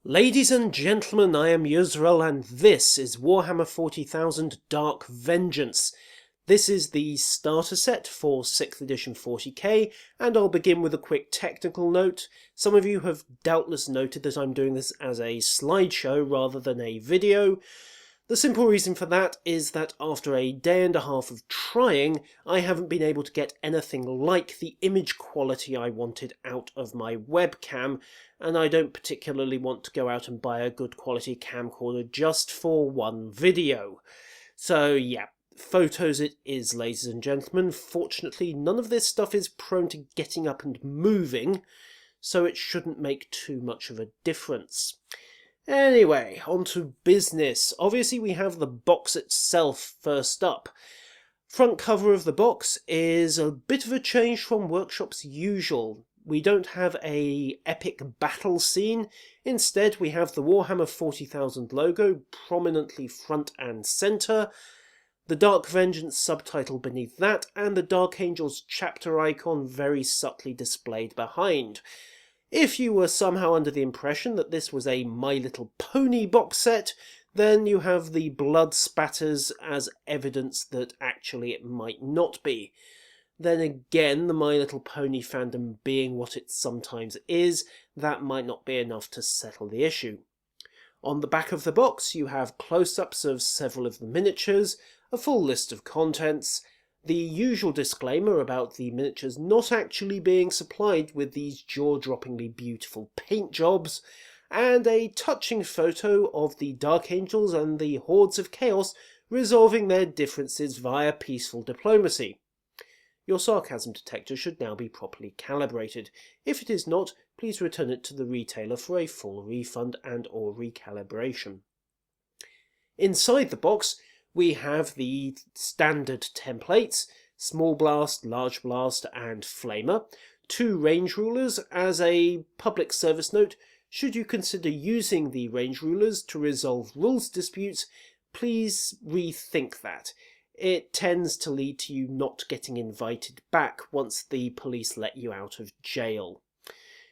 Ladies and gentlemen, I am Yuzral and this is Warhammer 40,000 Dark Vengeance. This is the starter set for 6th edition 40k, and I'll begin with a quick technical note. Some of you have doubtless noted that I'm doing this as a slideshow rather than a video. The simple reason for that is that after a day and a half of trying, I haven't been able to get anything like the image quality I wanted out of my webcam, and I don't particularly want to go out and buy a good quality camcorder just for one video. So yeah, photos it is, ladies and gentlemen. Fortunately, none of this stuff is prone to getting up and moving, so it shouldn't make too much of a difference. Anyway, on to business. Obviously we have the box itself first up. Front cover of the box is a bit of a change from Workshop's usual. We don't have a epic battle scene. Instead we have the Warhammer 40,000 logo prominently front and centre, the Dark Vengeance subtitle beneath that, and the Dark Angels chapter icon very subtly displayed behind. If you were somehow under the impression that this was a My Little Pony box set, then you have the blood spatters as evidence that actually it might not be. Then again, the My Little Pony fandom being what it sometimes is, that might not be enough to settle the issue. On the back of the box you have close-ups of several of the miniatures, a full list of contents, the usual disclaimer about the miniatures not actually being supplied with these jaw-droppingly beautiful paint jobs, and a touching photo of the Dark Angels and the Hordes of Chaos resolving their differences via peaceful diplomacy. Your sarcasm detector should now be properly calibrated. If it is not, please return it to the retailer for a full refund and/or recalibration. Inside the box, we have the standard templates, Small Blast, Large Blast and Flamer, 2 range rulers. As a public service note, should you consider using the range rulers to resolve rules disputes, please rethink that. It tends to lead to you not getting invited back once the police let you out of jail.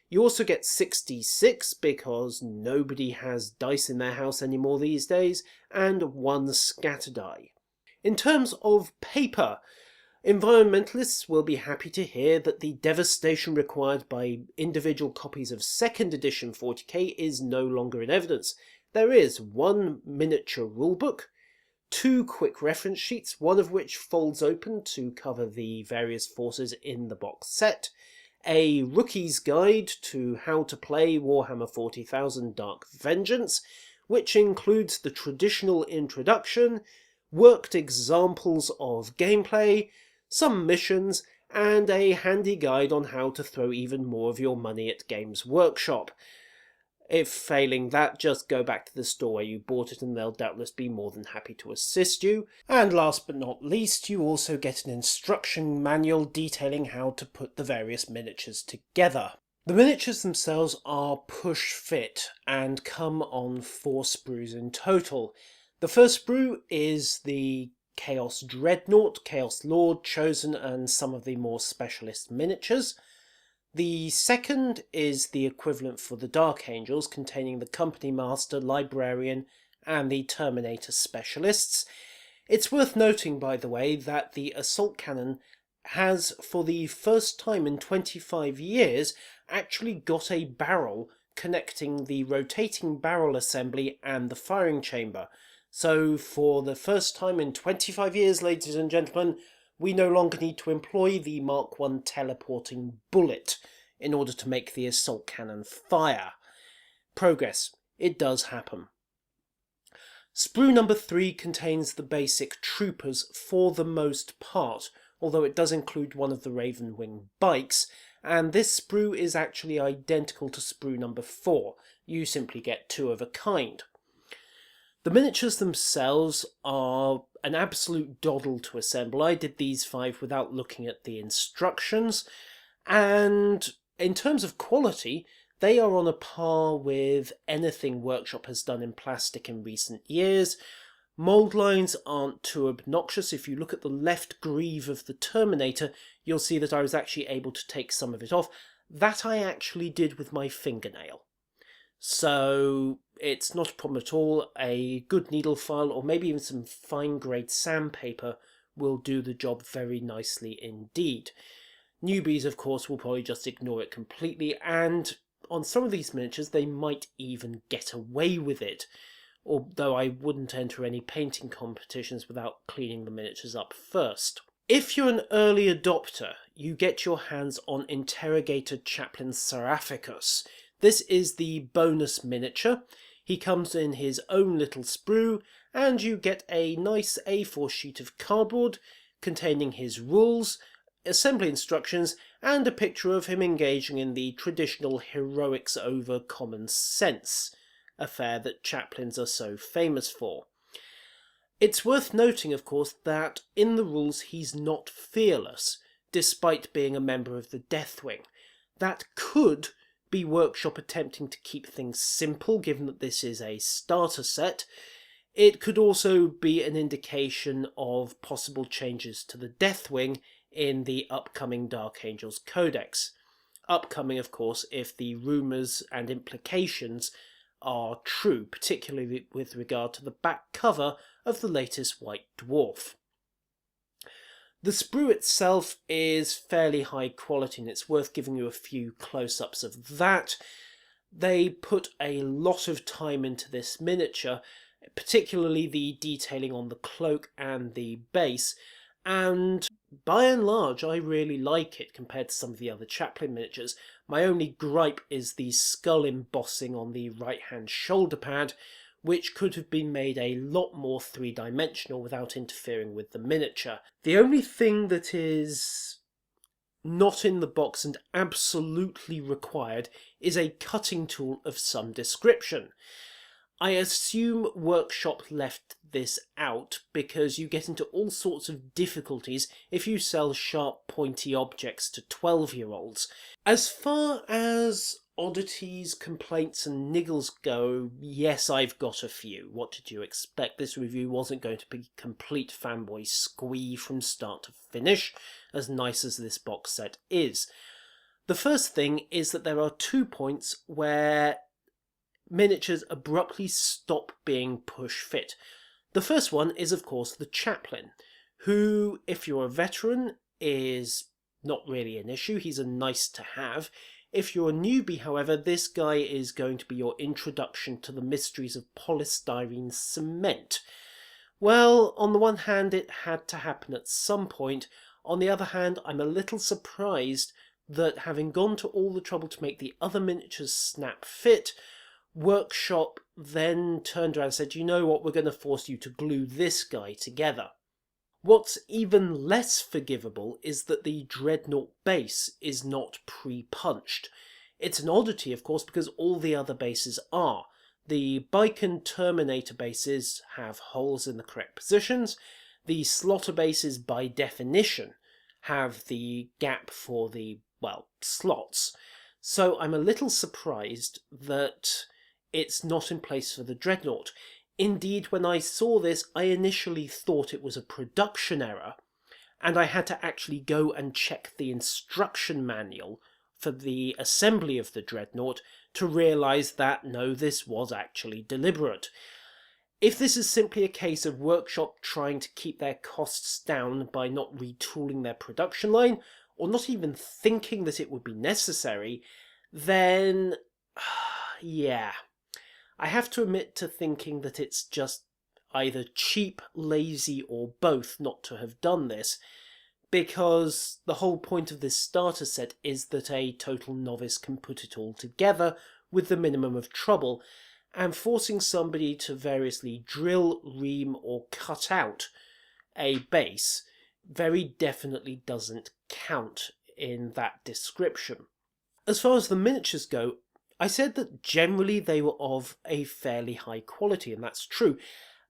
You also get 66 because nobody has dice in their house anymore these days, and 1 scatter die. In terms of paper, environmentalists will be happy to hear that the devastation required by individual copies of 2nd edition 40k is no longer in evidence. There is 1 miniature rulebook, 2 quick reference sheets, one of which folds open to cover the various forces in the box set, a rookie's guide to how to play Warhammer 40,000 Dark Vengeance, which includes the traditional introduction, worked examples of gameplay, some missions, and a handy guide on how to throw even more of your money at Games Workshop. If failing that, just go back to the store where you bought it and they'll doubtless be more than happy to assist you. And last but not least, you also get an instruction manual detailing how to put the various miniatures together. The miniatures themselves are push fit and come on 4 sprues in total. The first sprue is the Chaos Dreadnought, Chaos Lord, Chosen and some of the more specialist miniatures. The second is the equivalent for the Dark Angels, containing the Company Master, Librarian and the Terminator specialists. It's worth noting, by the way, that the Assault Cannon has, for the first time in 25 years, actually got a barrel connecting the rotating barrel assembly and the firing chamber. So for the first time in 25 years, ladies and gentlemen, we no longer need to employ the Mark I teleporting bullet in order to make the assault cannon fire. Progress. It does happen. Sprue number 3 contains the basic troopers for the most part, although it does include one of the Raven Wing bikes, and this sprue is actually identical to sprue number 4. You simply get 2 of a kind. The miniatures themselves are an absolute doddle to assemble. I did these 5 without looking at the instructions, and in terms of quality, they are on a par with anything Workshop has done in plastic in recent years. Mould lines aren't too obnoxious. If you look at the left greave of the Terminator, you'll see that I was actually able to take some of it off. That I actually did with my fingernail. So it's not a problem at all. A good needle file or maybe even some fine grade sandpaper will do the job very nicely indeed. Newbies, of course, will probably just ignore it completely, and on some of these miniatures they might even get away with it, although I wouldn't enter any painting competitions without cleaning the miniatures up first. If you're an early adopter, you get your hands on Interrogator Chaplain Seraphicus. This is the bonus miniature. He comes in his own little sprue, and you get a nice A4 sheet of cardboard containing his rules, assembly instructions, and a picture of him engaging in the traditional heroics over common sense affair that chaplains are so famous for. It's worth noting, of course, that in the rules he's not fearless, despite being a member of the Deathwing. That could be Workshop attempting to keep things simple, given that this is a starter set. It could also be an indication of possible changes to the Deathwing in the upcoming Dark Angels Codex. Upcoming, of course, if the rumours and implications are true, particularly with regard to the back cover of the latest White Dwarf. The sprue itself is fairly high quality, and it's worth giving you a few close-ups of that. They put a lot of time into this miniature, particularly the detailing on the cloak and the base, and by and large I really like it compared to some of the other Chaplain miniatures. My only gripe is the skull embossing on the right hand shoulder pad, which could have been made a lot more three-dimensional without interfering with the miniature. The only thing that is not in the box and absolutely required is a cutting tool of some description. I assume Workshop left this out because you get into all sorts of difficulties if you sell sharp, pointy objects to 12-year-olds. As far as oddities, complaints and niggles go, yes, I've got a few. What did you expect? This review wasn't going to be complete fanboy squee from start to finish, as nice as this box set is. The first thing is that there are 2 points where miniatures abruptly stop being push fit. The first one is, of course, the Chaplain, who, if you're a veteran, is not really an issue. He's a nice to have. If you're a newbie, however, this guy is going to be your introduction to the mysteries of polystyrene cement. Well, on the one hand, it had to happen at some point. On the other hand, I'm a little surprised that, having gone to all the trouble to make the other miniatures snap fit, Workshop then turned around and said, you know what, we're going to force you to glue this guy together. What's even less forgivable is that the Dreadnought base is not pre-punched. It's an oddity, of course, because all the other bases are. The Bicon Terminator bases have holes in the correct positions. The Slaughter bases, by definition, have the gap for the, well, slots. So I'm a little surprised that it's not in place for the Dreadnought. Indeed, when I saw this, I initially thought it was a production error, and I had to actually go and check the instruction manual for the assembly of the Dreadnought to realise that, no, this was actually deliberate. If this is simply a case of Workshop trying to keep their costs down by not retooling their production line, or not even thinking that it would be necessary, then yeah. I have to admit to thinking that it's just either cheap, lazy, or both not to have done this, because the whole point of this starter set is that a total novice can put it all together with the minimum of trouble, and forcing somebody to variously drill, ream, or cut out a base very definitely doesn't count in that description. As far as the miniatures go, I said that generally they were of a fairly high quality, and that's true,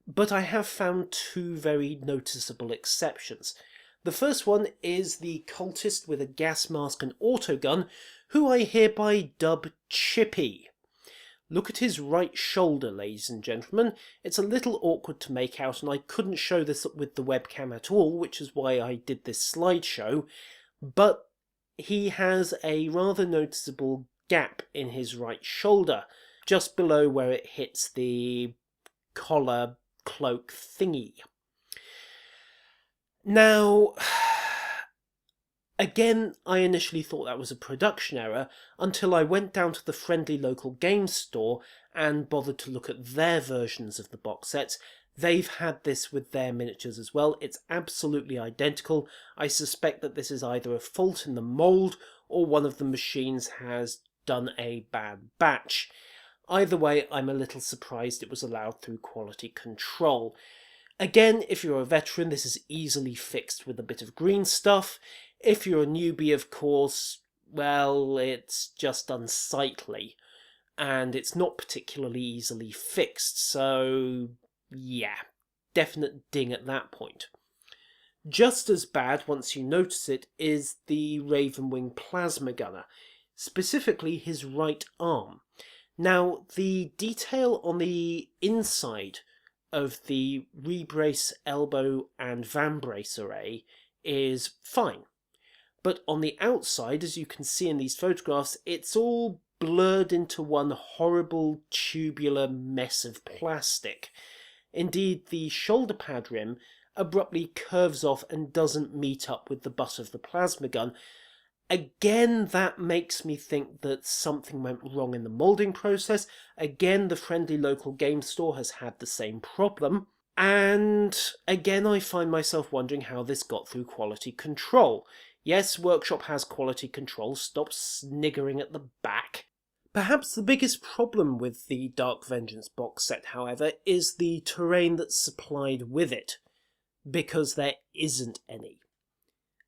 but I have found 2 very noticeable exceptions. The first one is the cultist with a gas mask and autogun, who I hereby dub Chippy. Look at his right shoulder, ladies and gentlemen. It's a little awkward to make out, and I couldn't show this with the webcam at all, which is why I did this slideshow, but he has a rather noticeable gap in his right shoulder, just below where it hits the collar cloak thingy. Now, again, I initially thought that was a production error until I went down to the friendly local game store and bothered to look at their versions of the box sets. They've had this with their miniatures as well. It's absolutely identical. I suspect that this is either a fault in the mould or one of the machines has done a bad batch. Either way, I'm a little surprised it was allowed through quality control. Again, if you're a veteran, this is easily fixed with a bit of green stuff. If you're a newbie, of course, well, it's just unsightly. And it's not particularly easily fixed, so yeah, definite ding at that point. Just as bad, once you notice it, is the Ravenwing plasma gunner, specifically his right arm. Now, the detail on the inside of the rebrace, elbow and vambrace array is fine. But on the outside, as you can see in these photographs, it's all blurred into one horrible tubular mess of plastic. Indeed, the shoulder pad rim abruptly curves off and doesn't meet up with the butt of the plasma gun. Again, that makes me think that something went wrong in the moulding process. Again, the friendly local game store has had the same problem. And again, I find myself wondering how this got through quality control. Yes, Workshop has quality control, stop sniggering at the back. Perhaps the biggest problem with the Dark Vengeance box set, however, is the terrain that's supplied with it, because there isn't any.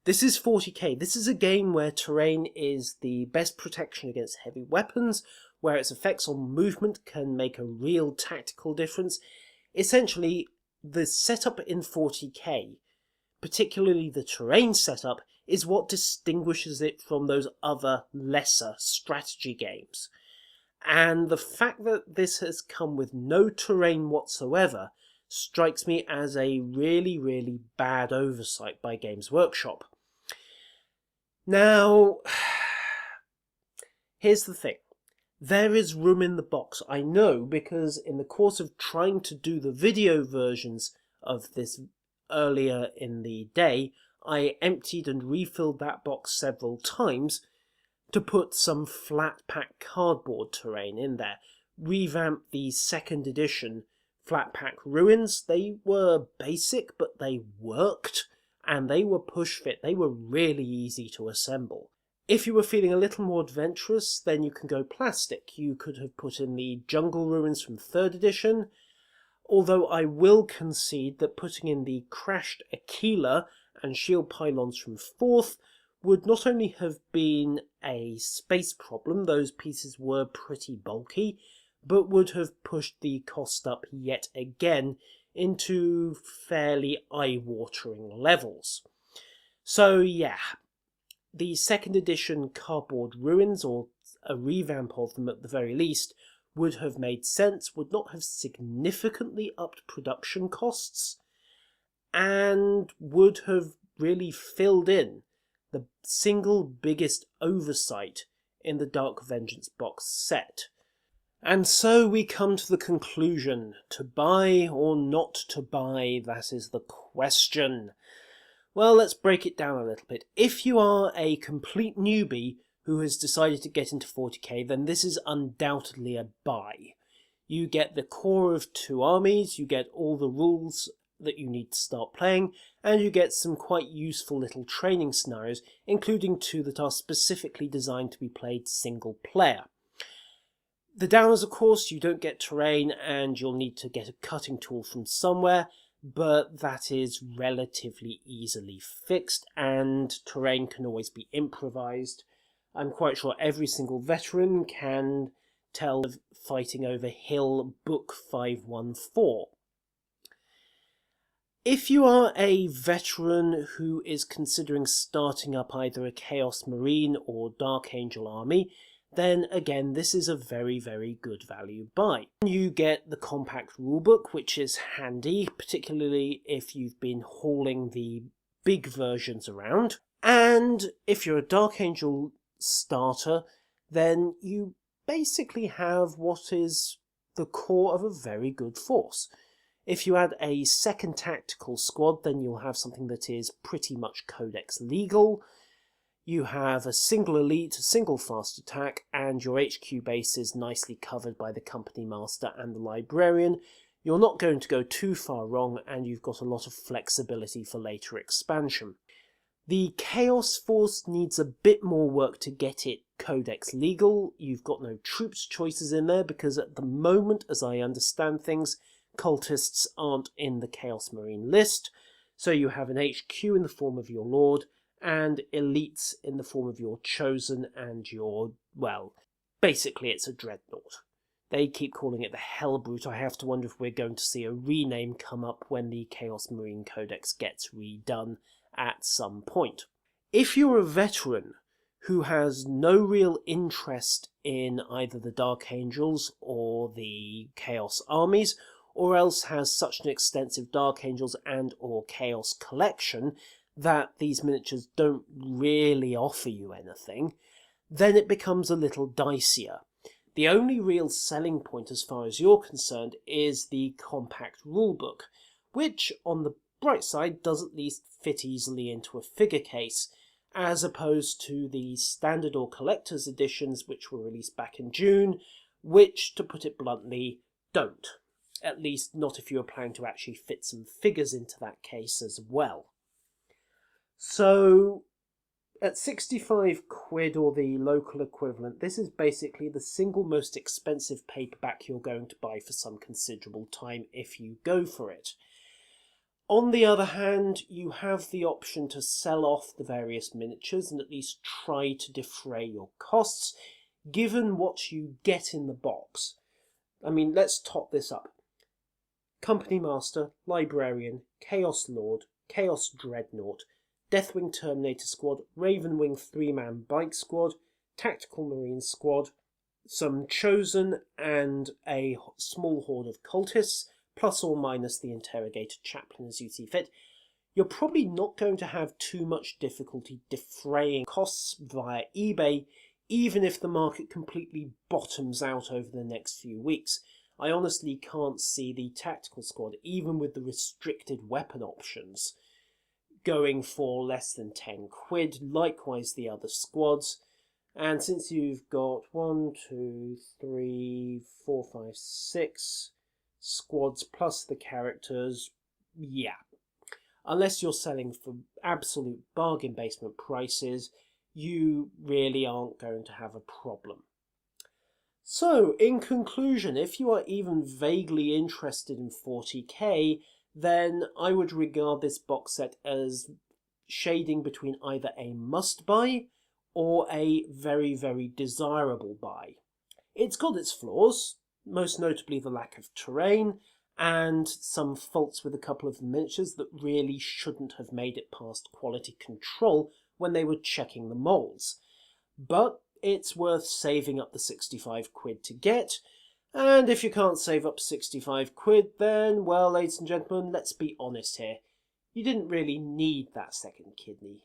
This is 40k. This is a game where terrain is the best protection against heavy weapons, where its effects on movement can make a real tactical difference. Essentially, the setup in 40k, particularly the terrain setup, is what distinguishes it from those other lesser strategy games. And the fact that this has come with no terrain whatsoever strikes me as a really, really bad oversight by Games Workshop. Now, here's the thing. There is room in the box. I know, because in the course of trying to do the video versions of this earlier in the day, I emptied and refilled that box several times to put some flat pack cardboard terrain in there. Revamped the second edition flat pack ruins. They were basic, but they worked, and they were push fit. They were really easy to assemble. If you were feeling a little more adventurous, then you can go plastic. You could have put in the jungle ruins from 3rd edition, although I will concede that putting in the crashed Aquila and shield pylons from 4th would not only have been a space problem, those pieces were pretty bulky, but would have pushed the cost up yet again into fairly eye-watering levels. So yeah, the 2nd edition cardboard ruins, or a revamp of them at the very least, would have made sense, would not have significantly upped production costs, and would have really filled in the single biggest oversight in the Dark Vengeance box set. And so we come to the conclusion. To buy or not to buy, that is the question. Well, let's break it down a little bit. If you are a complete newbie who has decided to get into 40k, then this is undoubtedly a buy. You get the core of 2 armies, you get all the rules that you need to start playing, and you get some quite useful little training scenarios, including 2 that are specifically designed to be played single player. The downers, of course, you don't get terrain and you'll need to get a cutting tool from somewhere, but that is relatively easily fixed, and terrain can always be improvised. I'm quite sure every single veteran can tell of fighting over Hill Book 514. If you are a veteran who is considering starting up either a Chaos Marine or Dark Angel army, then again this is a very, very good value buy. You get the compact rulebook, which is handy, particularly if you've been hauling the big versions around. And if you're a Dark Angel starter, then you basically have what is the core of a very good force. If you add a second tactical squad, then you'll have something that is pretty much codex legal. You have a single elite, a single fast attack, and your HQ base is nicely covered by the company master and the librarian. You're not going to go too far wrong, and you've got a lot of flexibility for later expansion. The Chaos Force needs a bit more work to get it codex legal. You've got no troops choices in there because at the moment, as I understand things, cultists aren't in the Chaos Marine list. So you have an HQ in the form of your Lord and elites in the form of your Chosen and your, well, basically it's a Dreadnought. They keep calling it the Hellbrute. I have to wonder if we're going to see a rename come up when the Chaos Marine Codex gets redone at some point. If you're a veteran who has no real interest in either the Dark Angels or the Chaos armies, or else has such an extensive Dark Angels and or Chaos collection that these miniatures don't really offer you anything, then it becomes a little dicier. The only real selling point as far as you're concerned is the compact rulebook, which on the bright side does at least fit easily into a figure case, as opposed to the standard or collector's editions which were released back in June, which, to put it bluntly, don't. At least not if you're planning to actually fit some figures into that case as well. So, at 65 quid or the local equivalent, this is basically the single most expensive paperback you're going to buy for some considerable time if you go for it. On the other hand, you have the option to sell off the various miniatures and at least try to defray your costs, given what you get in the box. I mean, let's top this up. Company Master, Librarian, Chaos Lord, Chaos Dreadnought, Deathwing Terminator Squad, Ravenwing 3-man Bike Squad, Tactical Marine Squad, some Chosen and a small horde of cultists, plus or minus the Interrogator Chaplain as you see fit. You're probably not going to have too much difficulty defraying costs via eBay, even if the market completely bottoms out over the next few weeks. I honestly can't see the Tactical Squad, even with the restricted weapon options, going for less than 10 quid, likewise the other squads. And since you've got 6 squads plus the characters, yeah. Unless you're selling for absolute bargain basement prices, you really aren't going to have a problem. So, in conclusion, if you are even vaguely interested in 40k, then I would regard this box set as shading between either a must-buy or a very, very desirable buy. It's got its flaws, most notably the lack of terrain, and some faults with a couple of the miniatures that really shouldn't have made it past quality control when they were checking the molds. But it's worth saving up the 65 quid to get, and if you can't save up 65 quid, then, well, ladies and gentlemen, let's be honest here. You didn't really need that second kidney.